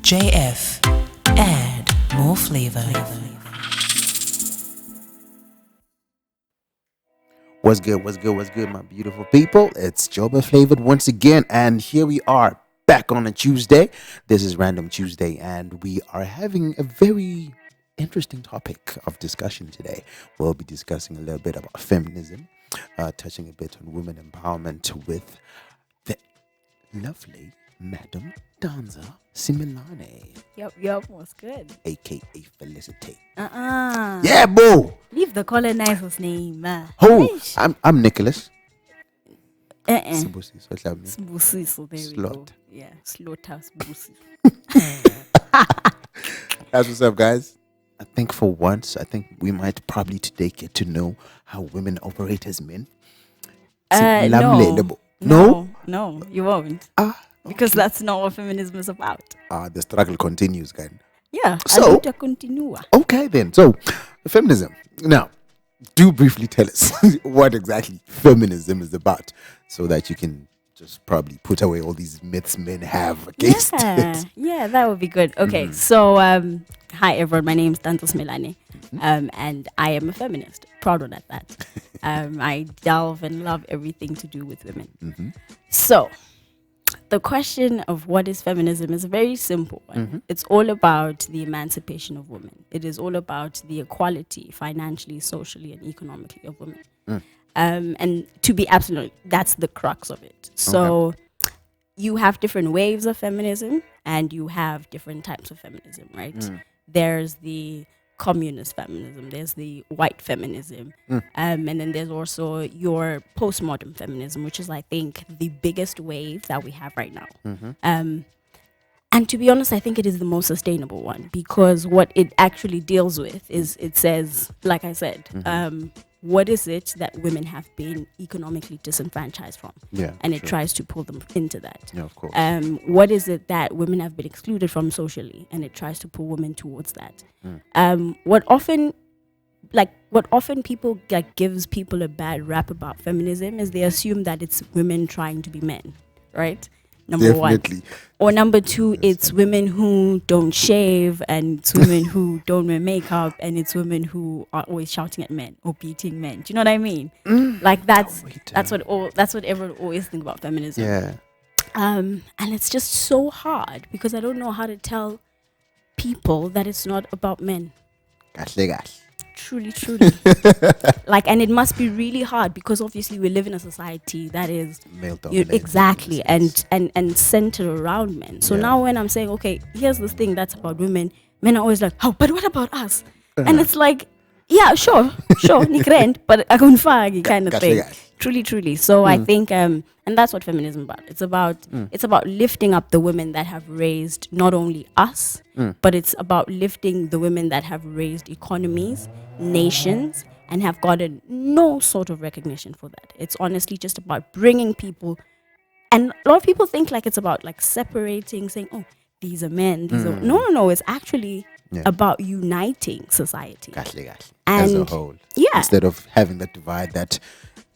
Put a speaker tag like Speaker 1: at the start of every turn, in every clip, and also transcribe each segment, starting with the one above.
Speaker 1: JF. Add more flavor.
Speaker 2: What's good, my beautiful people? It's Joba Flavored once again, and here we are back on a Tuesday. This is Random Tuesday, and we are having a very interesting topic of discussion today. We'll be discussing a little bit about feminism, touching a bit on women empowerment with the lovely Madam Tandza Simelane,
Speaker 3: Yup, what's good?
Speaker 2: aka Felicity.
Speaker 3: Uh-uh.
Speaker 2: Yeah, boo!
Speaker 3: Leave the colonizer's name.
Speaker 2: Who?
Speaker 3: Ish.
Speaker 2: I'm Nicholas.
Speaker 3: Uh-uh.
Speaker 2: Sibusi, so it's like me.
Speaker 3: Sbusiso, there we go.
Speaker 2: Slot.
Speaker 3: Yeah, slaughterhouse Sbusi.
Speaker 2: That's what's up, guys. I think for once, we might probably today get to know how women operate as men.
Speaker 3: No, you won't.
Speaker 2: Okay.
Speaker 3: Because that's not what feminism is about.
Speaker 2: The struggle continues, guys.
Speaker 3: Yeah,
Speaker 2: So-
Speaker 3: aluta continua.
Speaker 2: Okay, then. So, feminism. Now, do briefly tell us what exactly feminism is about so that you can just probably put away all these myths men have against it.
Speaker 3: Yeah, that would be good. Okay, so hi everyone, my name is Tandza Simelane, and I am a feminist. Proud of that. I delve and love everything to do with women. So, the question of what is feminism is a very simple one. It's all about the emancipation of women. It is all about the equality, financially, socially, and economically of women. And to be absolute, that's the crux of it. So you have different waves of feminism and you have different types of feminism, right? There's the communist feminism, there's the white feminism, and then there's also your postmodern feminism, which is, I think, the biggest wave that we have right now. And to be honest, I think it is the most sustainable one, because what it actually deals with is, it says, like I said, what is it that women have been economically disenfranchised from?
Speaker 2: Yeah,
Speaker 3: And it
Speaker 2: sure.
Speaker 3: tries to pull them into that.
Speaker 2: Yeah, of course.
Speaker 3: What is it that women have been excluded from socially? And it tries to pull women towards that. What often people gives people a bad rap about feminism is they assume that it's women trying to be men, right? Number
Speaker 2: Definitely.
Speaker 3: one. Or number two, it's women who don't shave, and it's women who don't wear makeup, and it's women who are always shouting at men or beating men. Do you know what I mean? Like that's what everyone always think about feminism.
Speaker 2: Yeah.
Speaker 3: And it's just so hard because I don't know how to tell people that it's not about men.
Speaker 2: Kahle.
Speaker 3: Truly. And it must be really hard because obviously we live in a society that is
Speaker 2: Male dominated.
Speaker 3: exactly and centered around men. So
Speaker 2: Yeah.
Speaker 3: now when I'm saying, okay, here's this thing that's about women, men are always like, oh, but what about us? And it's like, yeah, sure, nikrend, but akunfagi kind of thing. Truly. So I think, and that's what feminism is about. It's about lifting up the women that have raised not only us, but it's about lifting the women that have raised economies, nations, and have gotten no sort of recognition for that. It's honestly just about bringing people, and a lot of people think like it's about like separating, saying, oh, these are men, these are no. It's actually about uniting society.
Speaker 2: Kahle.
Speaker 3: And
Speaker 2: as a whole.
Speaker 3: yeah.
Speaker 2: Instead of having that divide that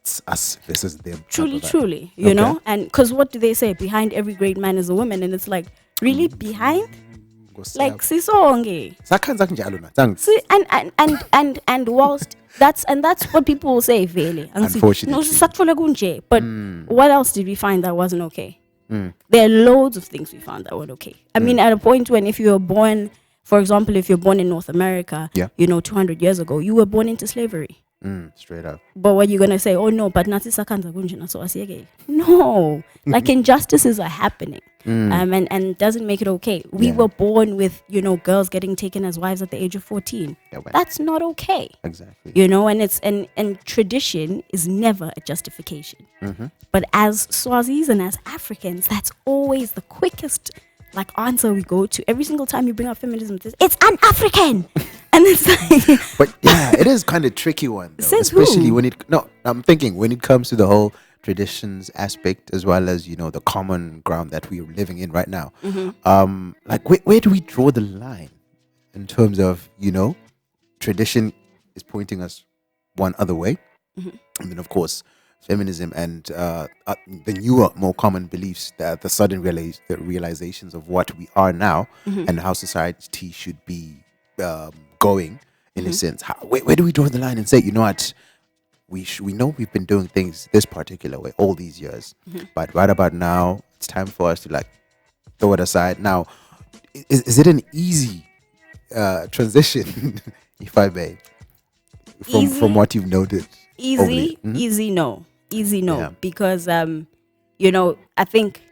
Speaker 2: it's us versus them.
Speaker 3: Truly, you know? And because what do they say? Behind every great man is a woman. And it's like, really? Behind? Like, sisonge. See, and whilst that's what people will say, really.
Speaker 2: Unfortunately.
Speaker 3: But what else did we find that wasn't okay? There are loads of things we found that weren't okay. I mean, at a point when if you were born, for example, if you're born in North America, 200 years ago, you were born into slavery.
Speaker 2: Straight up.
Speaker 3: But what you're gonna say, oh no, but Nati Sakanza Gunjina so asiyeke. No. Like injustices are happening. And doesn't make it okay. We were born with, girls getting taken as wives at the age of 14. That's not okay.
Speaker 2: Exactly.
Speaker 3: And tradition is never a justification. But as Swazis and as Africans, that's always the quickest answer we go to. Every single time you bring up feminism, it's un-African. And it's like,
Speaker 2: but yeah, it is kind of tricky one, though, especially I'm thinking when it comes to the whole traditions aspect, as well as the common ground that we're living in right now. Where do we draw the line in terms of tradition is pointing us one other way, and then of course feminism and the newer, more common beliefs, the sudden the realizations of what we are now and how society should be going in a sense. Where do we draw the line and say, you know what, we know we've been doing things this particular way all these years, but right about now, it's time for us to like throw it aside. Now, is it an easy transition, if I may, from what you've noted?
Speaker 3: Easy no,
Speaker 2: Yeah.
Speaker 3: because I think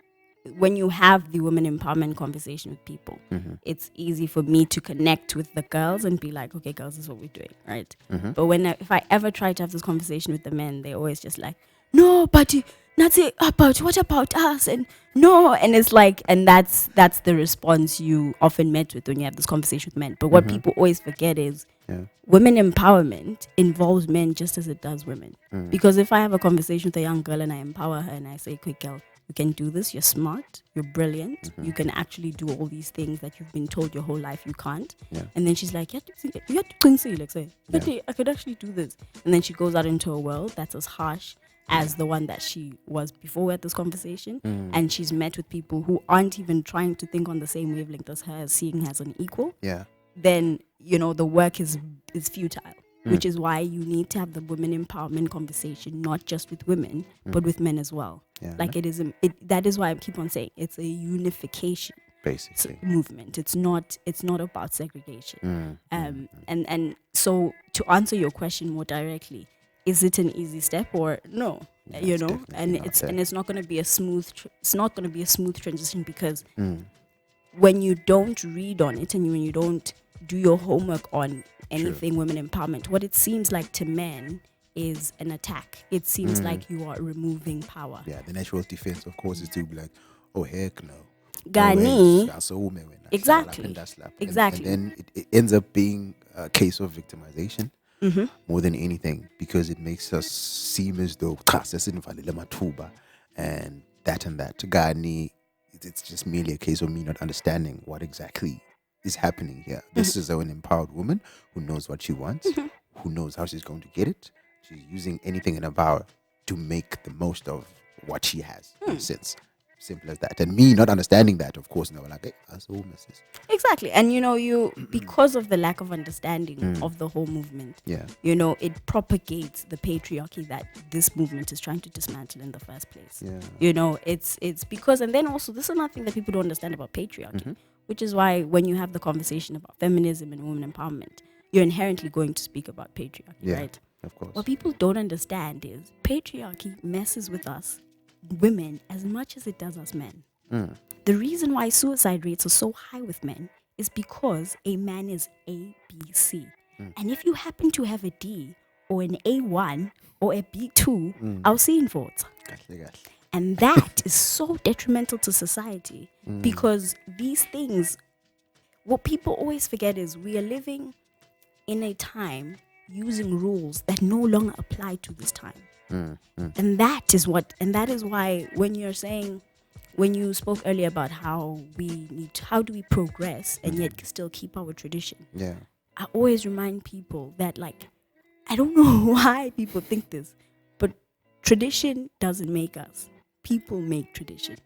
Speaker 3: when you have the women empowerment conversation with people, it's easy for me to connect with the girls and be like, okay, girls, this is what we're doing, right? But if I ever try to have this conversation with the men, they're always just like, no, but not say about what about us, and no, and it's like, and that's the response you often met with when you have this conversation with men. But what people always forget is women empowerment involves men just as it does women. Because if I have a conversation with a young girl and I empower her and I say, quick girl, you can do this, you're smart, you're brilliant, you can actually do all these things that you've been told your whole life you can't. And then she's like, you have to say, like, say, I could actually do this. And then she goes out into a world that's as harsh as the one that she was before we had this conversation. And she's met with people who aren't even trying to think on the same wavelength as her, seeing her as an equal. Then, the work is futile. Which is why you need to have the women empowerment conversation, not just with women, but with men as well. Like that is why I keep on saying it's a unification
Speaker 2: Basically.
Speaker 3: movement. It's not about segregation. And so to answer your question more directly, is it an easy step or no? And it's not going to be a smooth. It's not going to be a smooth transition because when you don't read on it and when you don't do your homework on anything women empowerment, what it seems like to men is an attack. It seems like you are removing power.
Speaker 2: Yeah, the natural defense, of course, is to be like, oh, heck no.
Speaker 3: Gani.
Speaker 2: Exactly.
Speaker 3: Exactly.
Speaker 2: And then it ends up being a case of victimization more than anything, because it makes us seem as though and that. Gani, it's just merely a case of me not understanding what exactly is happening here. This is an empowered woman who knows what she wants, who knows how she's going to get it. She's using anything in her power to make the most of what she has, in a sense. Simple as that. And me not understanding that, of course, now like, hey, that's all, missus.
Speaker 3: Exactly. And you because of the lack of understanding of the whole movement, it propagates the patriarchy that this movement is trying to dismantle in the first place. It's because, and then also this is another thing that people don't understand about patriarchy, which is why when you have the conversation about feminism and women empowerment, you're inherently going to speak about patriarchy, right?
Speaker 2: Of course.
Speaker 3: What people don't understand is patriarchy messes with us women as much as it does us men. The reason why suicide rates are so high with men is because a man is A, B, C. And if you happen to have a D or an A1 or a B2, I'll see in votes. And that is so detrimental to society because these things, what people always forget is we are living in a time using rules that no longer apply to this time. And that is why when you spoke earlier about how do we progress and yet still keep our tradition? I always remind people that, like, I don't know why people think this, but tradition doesn't make us. People make tradition.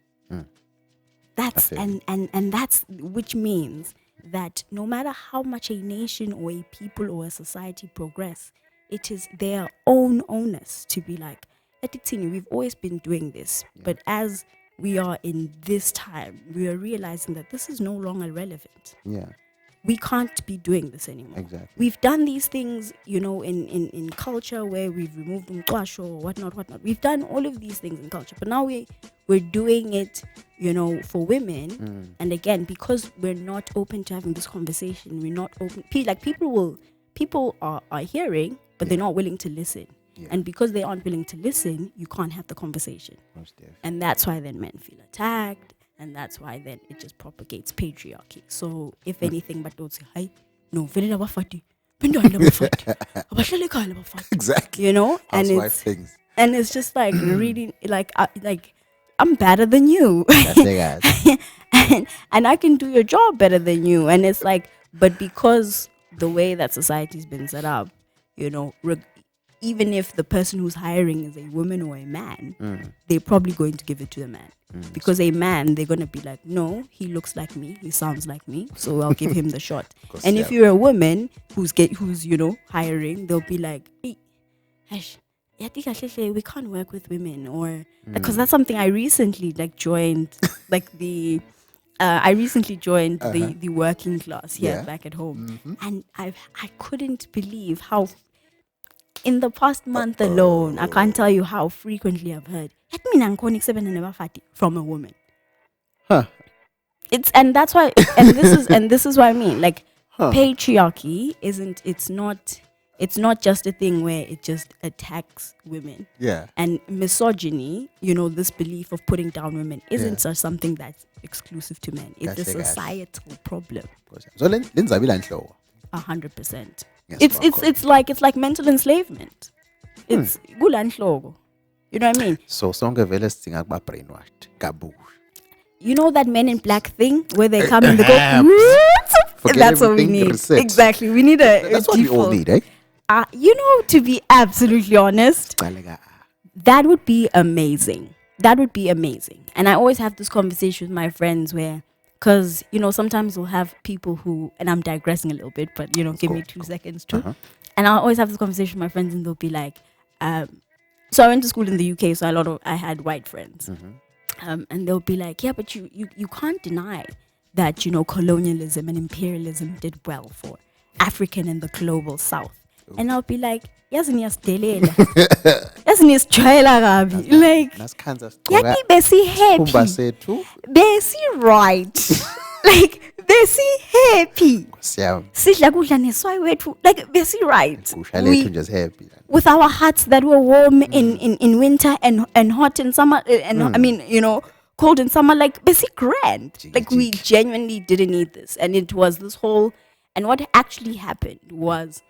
Speaker 3: That's that's which means that no matter how much a nation or a people or a society progress, it is their own onus to be like, we've always been doing this, but as we are in this time, we are realizing that this is no longer relevant. We can't be doing this anymore.
Speaker 2: Exactly.
Speaker 3: We've done these things, in culture where we've removed umqasho or whatnot. We've done all of these things in culture, but now we're doing it, for women. And again, because we're not open to having this conversation, we're not open. People are hearing, but they're not willing to listen. And because they aren't willing to listen, you can't have the conversation. And that's why then men feel attacked. And that's why then it just propagates patriarchy. So if anything, but don't say, hi, no,
Speaker 2: Exactly.
Speaker 3: And
Speaker 2: things.
Speaker 3: And it's just like reading, like I'm better than you. and I can do your job better than you. And it's like, but because the way that society's been set up, even if the person who's hiring is a woman or a man, they're probably going to give it to the man. Because a man, they're going to be like, no, he looks like me, he sounds like me, so I'll give him the shot. And if you're a woman who's hiring, they'll be like, hey, Ash, we can't work with women, or because that's something I recently joined, I recently joined the working class here back at home, and I couldn't believe how in the past month alone, I can't tell you how frequently I've heard from a woman.
Speaker 2: Huh.
Speaker 3: That's why, and this is what I mean. Like patriarchy it's not just a thing where it just attacks women.
Speaker 2: Yeah.
Speaker 3: And misogyny, this belief of putting down women isn't just something that's exclusive to men. It's a societal problem.
Speaker 2: So
Speaker 3: 100%. It's like mental enslavement. It's gulanhlobo. You know what I mean?
Speaker 2: So sonke vele sidinga kuba brainwashed kabush.
Speaker 3: You know that Men in Black thing where they come and they go, that's what we need.
Speaker 2: Reset.
Speaker 3: Exactly. We need
Speaker 2: that's what
Speaker 3: default.
Speaker 2: we all need, eh?
Speaker 3: To be absolutely honest, that would be amazing. That would be amazing. And I always have this conversation with my friends where, because, sometimes we'll have people who, and I'm digressing a little bit, but, give me 2 seconds too. And I always have this conversation with my friends and they'll be like, so I went to school in the UK, so I had white friends. And they'll be like, yeah, but you can't deny that, colonialism and imperialism did well for African and the global South. Ooh. And I'll be like, like, besi happy. Besi right. Like, besi happy. Like, besi right. We just happy. With our hearts that were warm in winter and hot in summer, cold in summer, like, basi grand. Like, we genuinely didn't need this. And it was this whole, and what actually happened was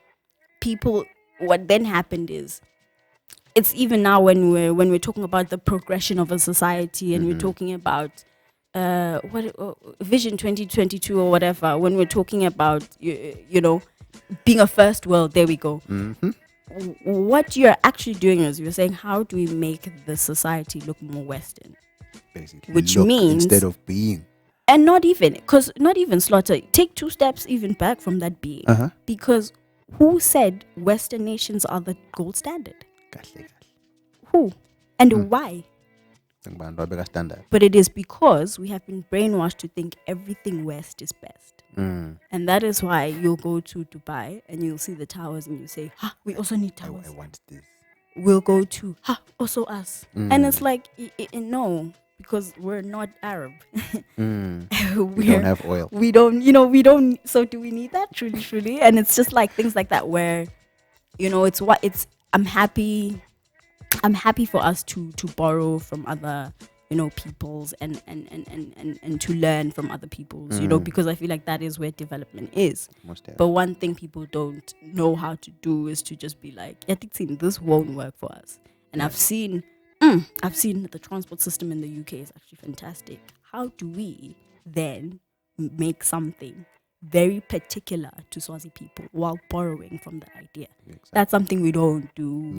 Speaker 3: what then happened is, it's even now when we're talking about the progression of a society and we're talking about Vision 2022 or whatever, when we're talking about, being a first world, there we go. What you're actually doing is you're saying, how do we make the society look more Western?
Speaker 2: Basically,
Speaker 3: which means
Speaker 2: instead of being,
Speaker 3: and not even slaughter. Take 2 steps even back from that being, because who said Western nations are the gold standard? Who and why? But it is because we have been brainwashed to think everything West is best. And that is why you'll go to Dubai and you'll see the towers and you say, we also need towers.
Speaker 2: I want this.
Speaker 3: We'll go to, also us. And it's like, no, because we're not Arab.
Speaker 2: We don't have oil.
Speaker 3: We don't, so do we need that? Truly. And it's just like things like that where, I'm happy for us to borrow from other, peoples and to learn from other peoples, because I feel like that is where development is. But one thing people don't know how to do is to just be like, this won't work for us. And I've seen the transport system in the UK is actually fantastic. How do we then make something very particular to Swazi people while borrowing from that idea? Exactly. That's something we don't do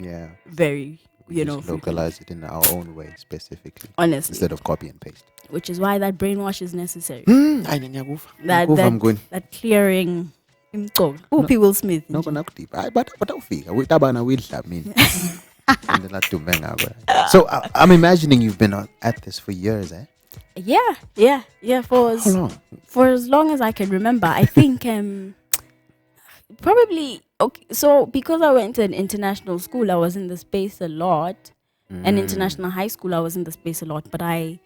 Speaker 3: very,
Speaker 2: localize it in our own way specifically.
Speaker 3: Honestly.
Speaker 2: Instead of copy and paste.
Speaker 3: Which is why that brainwash is necessary.
Speaker 2: That
Speaker 3: clearing. Uphi Will Smith.
Speaker 2: No, but awufika. Utabana widla mina. So I'm imagining you've been at this for years, eh?
Speaker 3: Yeah. For as long as I can remember. I think probably okay. So because I went to an international school, I was in the space a lot. And international high school, I was in the space a lot. But I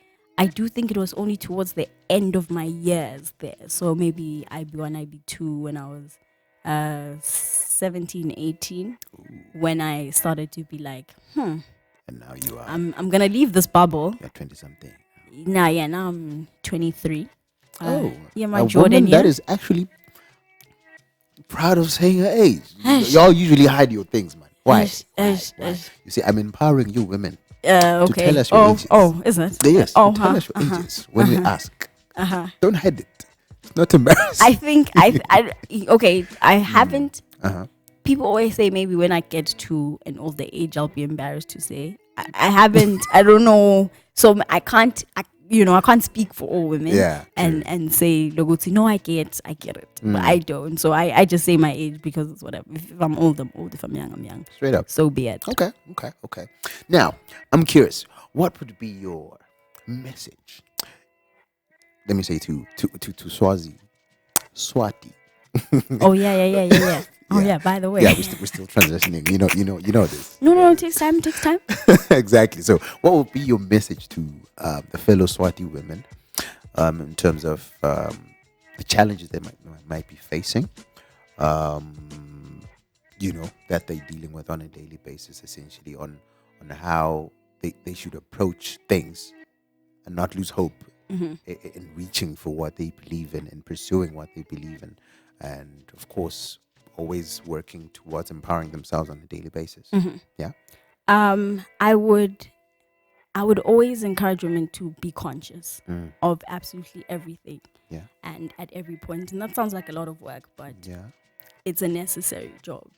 Speaker 3: do think it was only towards the end of my years there. So maybe IB1, IB2 when I was 17, 18, when I started to be like,
Speaker 2: And now you are.
Speaker 3: I'm gonna leave this bubble.
Speaker 2: You're 20 something.
Speaker 3: Now I'm 23.
Speaker 2: My Jordan. That is actually proud of saying her age. Y'all usually hide your things, man. Why? You see, I'm empowering you women.
Speaker 3: Okay.
Speaker 2: To tell us your ages.
Speaker 3: Oh, is it?
Speaker 2: Yes. To tell us your ages when we ask. Don't hide it. It's not embarrassing.
Speaker 3: I think I haven't. people always say maybe when I get to an older age, I'll be embarrassed to say. I haven't. I don't know. So I can't. I can't speak for all women.
Speaker 2: Yeah,
Speaker 3: and say Loguti. No, I get it, but I don't. So I just say my age because it's whatever. If I'm old, I'm old. If I'm young, I'm young.
Speaker 2: Straight up.
Speaker 3: So be it.
Speaker 2: Okay. Now, I'm curious. What would be your message? Let me say to Swati.
Speaker 3: Oh yeah. Oh yeah. By the way.
Speaker 2: Yeah, we're still transitioning. You know this.
Speaker 3: No. It takes time.
Speaker 2: Exactly. So, what would be your message to the fellow Swati women in terms of the challenges they might be facing? That they're dealing with on a daily basis, essentially on how they should approach things and not lose hope in reaching for what they believe in and pursuing what they believe in, and of course always working towards empowering themselves on a daily basis. Yeah.
Speaker 3: I would always encourage women to be conscious of absolutely everything.
Speaker 2: Yeah.
Speaker 3: And at every point, and that sounds like a lot of work, but it's a necessary job.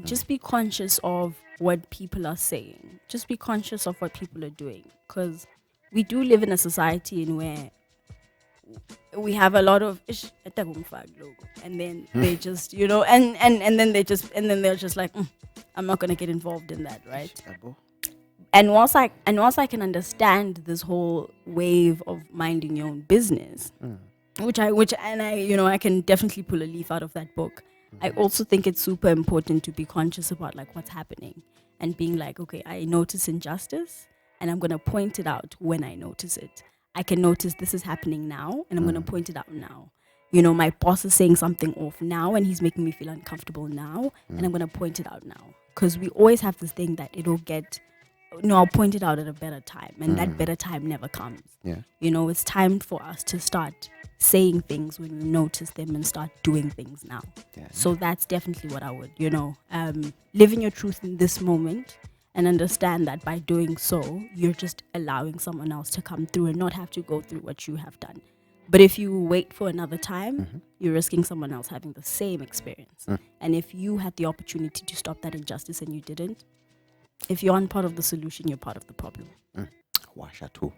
Speaker 3: Just be conscious of what people are saying. Just be conscious of what people are doing, because we do live in a society in where we have a lot of and then they just and then they're just like I'm not gonna get involved in that, right? And once I can understand this whole wave of minding your own business, which I can definitely pull a leaf out of that book. I also think it's super important to be conscious about like what's happening and being like, okay, I notice injustice and I'm gonna point it out when I notice it. I can notice this is happening now and I'm going to point it out now. My boss is saying something off now and he's making me feel uncomfortable now and I'm going to point it out now. Because we always have this thing that I'll point it out at a better time, and that better time never comes.
Speaker 2: Yeah.
Speaker 3: It's time for us to start saying things when we notice them and start doing things now. Yeah. So that's definitely what I would, live in your truth in this moment. And understand that by doing so, you're just allowing someone else to come through and not have to go through what you have done. But if you wait for another time, you're risking someone else having the same experience. And if you had the opportunity to stop that injustice and you didn't, if you aren't part of the solution, you're part of the problem.
Speaker 2: Washa too.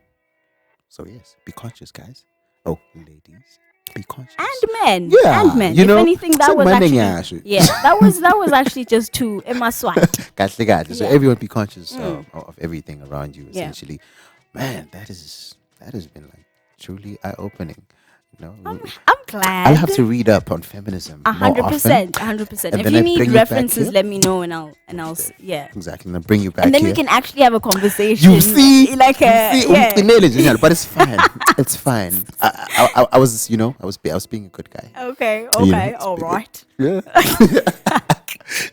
Speaker 2: So yes, be conscious, guys. Oh, ladies, be conscious.
Speaker 3: And men.
Speaker 2: Yeah.
Speaker 3: And men. If anything, that was actually... that was actually just to Emma Swat.
Speaker 2: So everyone be conscious of everything around you, essentially. Man, that has been like truly eye-opening.
Speaker 3: I'm glad.
Speaker 2: I'll have to read up on feminism
Speaker 3: 100%. If you need references, let me know, and I'll
Speaker 2: exactly, and I'll bring you back.
Speaker 3: And then
Speaker 2: here.
Speaker 3: We can actually have a conversation.
Speaker 2: You see,
Speaker 3: but
Speaker 2: it's fine. It's fine. I was being a good guy.
Speaker 3: Okay, all right.
Speaker 2: Yeah.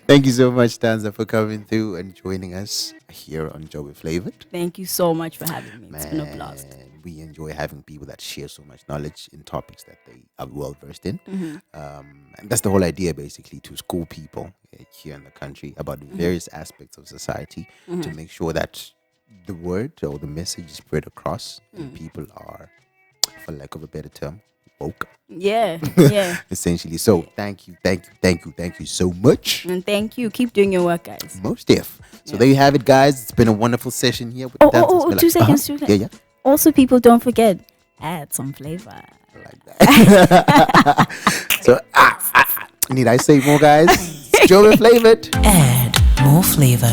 Speaker 2: Thank you so much, Tandza, for coming through and joining us here on Joe with Flavored.
Speaker 3: Thank you so much for having me. It's been a blast.
Speaker 2: We enjoy having people that share so much knowledge in topics that they are well versed in. And that's the whole idea, basically, to school people here in the country about various aspects of society to make sure that the word or the message is spread across and people are, for lack of a better term, woke.
Speaker 3: Yeah.
Speaker 2: Essentially. So thank you so much.
Speaker 3: And thank you. Keep doing your work, guys.
Speaker 2: Most def. So there you have it, guys. It's been a wonderful session here with
Speaker 3: 2 seconds.
Speaker 2: Yeah.
Speaker 3: Also, people, don't forget, add some flavor.
Speaker 2: I like that. So, need I say more, guys? Joe Flavored.
Speaker 1: Add more flavor.